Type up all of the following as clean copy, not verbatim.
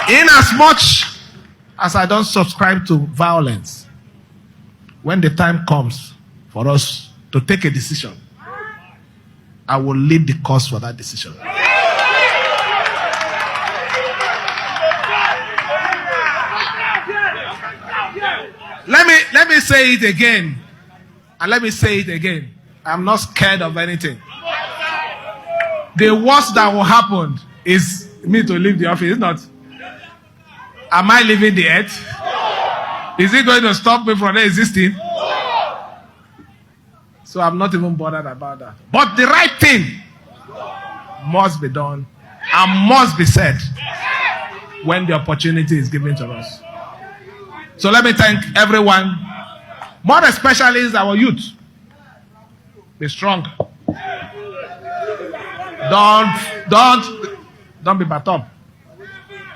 In as much as I don't subscribe to violence, when the time comes for us to take a decision, I will lead the cause for that decision. Let me say it again. And let me say it again. I'm not scared of anything. The worst that will happen is me to leave the office. It's not. Am I leaving the earth? Is it going to stop me from existing? So I'm not even bothered about that. But the right thing must be done and must be said when the opportunity is given to us. So let me thank everyone, more especially our youth. Be strong. Don't be bottom.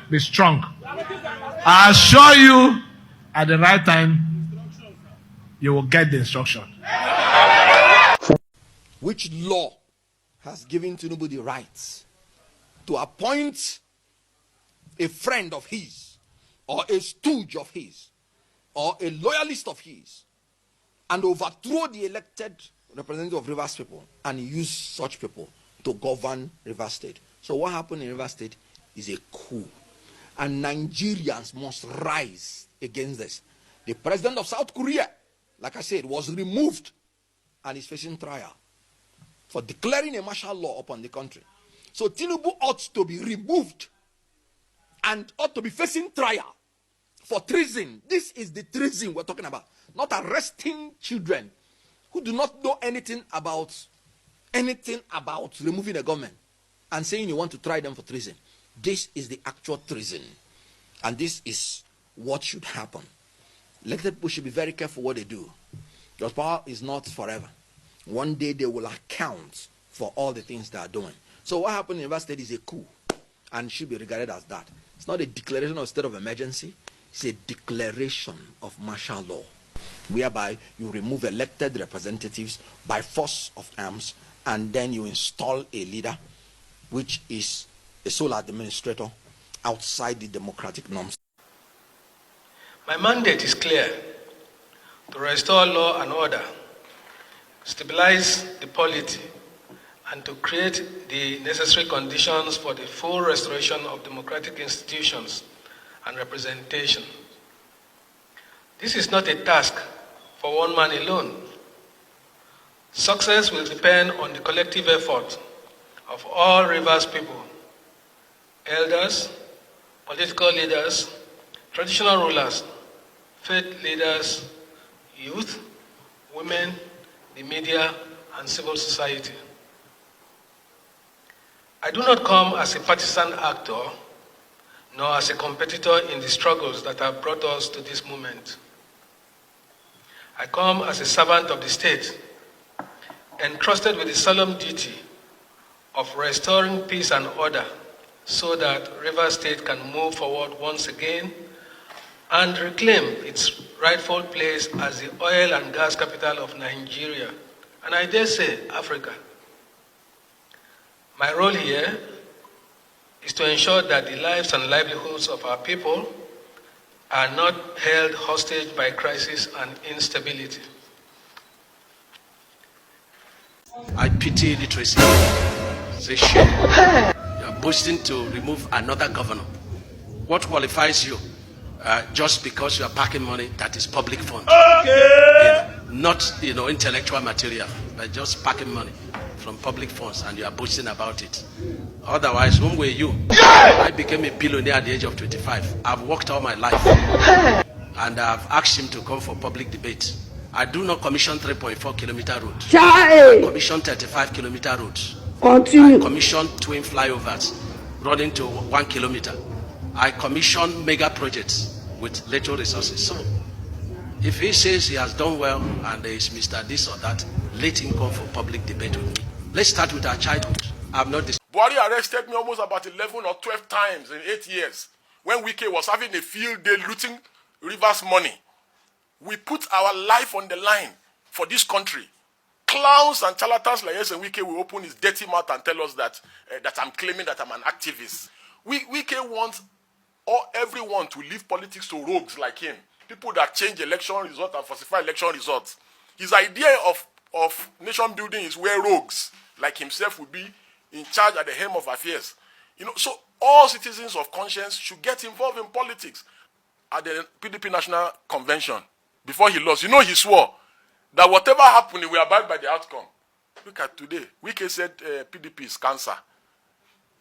Be strong. I assure you, at the right time, you will get the instruction. Which law has given Tinubu the rights to appoint a friend of his, or a stooge of his, or a loyalist of his, and overthrow the elected representative of Rivers people and use such people to govern Rivers State? So what happened in Rivers State is a coup, and Nigerians must rise against this. The president of South Korea, like I said, was removed and is facing trial for declaring a martial law upon the country. So Tinubu ought to be removed and ought to be facing trial for treason. This is the treason we're talking about, not arresting children who do not know anything about removing a government and saying you want to try them for treason. This is the actual treason, and this is what should happen. Elected people should be very careful what they do. Your power is not forever. One day they will account for all the things they are doing. So what happened in Rivers State is a coup, and should be regarded as that. It's not a declaration of state of emergency. It's a declaration of martial law, whereby you remove elected representatives by force of arms, and then you install a leader, which is a sole administrator outside the democratic norms. My mandate is clear: to restore law and order, stabilize the polity, and to create the necessary conditions for the full restoration of democratic institutions and representation. This is not a task for one man alone. Success will depend on the collective effort of all Rivers people, elders, political leaders, traditional rulers, faith leaders, youth, women, the media, and civil society. I do not come as a partisan actor, nor as a competitor in the struggles that have brought us to this moment. I come as a servant of the state, entrusted with the solemn duty of restoring peace and order so that Rivers State can move forward once again and reclaim its rightful place as the oil and gas capital of Nigeria, and I dare say Africa. My role here is to ensure that the lives and livelihoods of our people are not held hostage by crisis and instability. I pity literacy. It's a shame. You are boasting to remove another governor. What qualifies you? Just because you are packing money that is public funds. Okay. Not intellectual material, but just packing money from public funds, and you are boasting about it. Otherwise, whom were you? Yeah! I became a billionaire at the age of 25. I've worked all my life, and I've asked him to come for public debate. I do not commission 3.4 kilometer roads. I commission 35 kilometer roads. Continue. I commission twin flyovers running to 1 kilometer. I commission mega projects with little resources. So, if he says he has done well and there is Mr. This or that, let him come for public debate with me. Let's start with our childhood. I'm not this. Buhari arrested me almost about 11 or 12 times in 8 years when Wike was having a field day looting Rivers money. We put our life on the line for this country. Clowns and charlatans like yes and Wike will open his dirty mouth and tell us that I'm claiming that I'm an activist. Wike wants everyone to leave politics to rogues like him, people that change election results and falsify election results. His idea of nation building is where rogues like himself will be in charge at the helm of affairs. So all citizens of conscience should get involved in politics. At the PDP National Convention, before he lost, he swore that whatever happened, he will abide by the outcome. Look at today. Wike said PDP is cancer.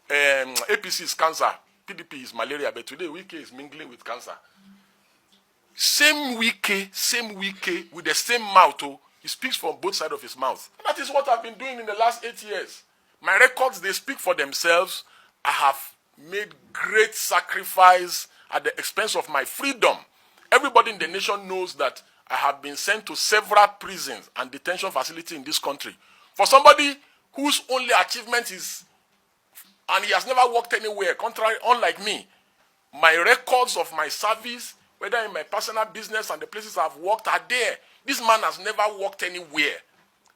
APC is cancer. PDP is malaria. But today, Wike is mingling with cancer. Same Wike with the same mouth. He speaks from both sides of his mouth. And that is what I've been doing in the last 8 years. My records, they speak for themselves. I have made great sacrifice at the expense of my freedom. Everybody in the nation knows that I have been sent to several prisons and detention facilities in this country. For somebody whose only achievement is, and he has never worked anywhere, unlike me, my records of my service, whether in my personal business and the places I've worked, are there. This man has never worked anywhere.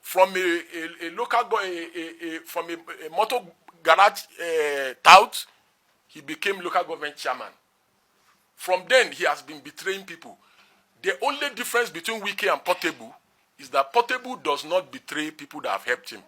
From a local from a motor garage tout, he became local government chairman. From then, he has been betraying people. The only difference between Wike and Portable is that Portable does not betray people that have helped him.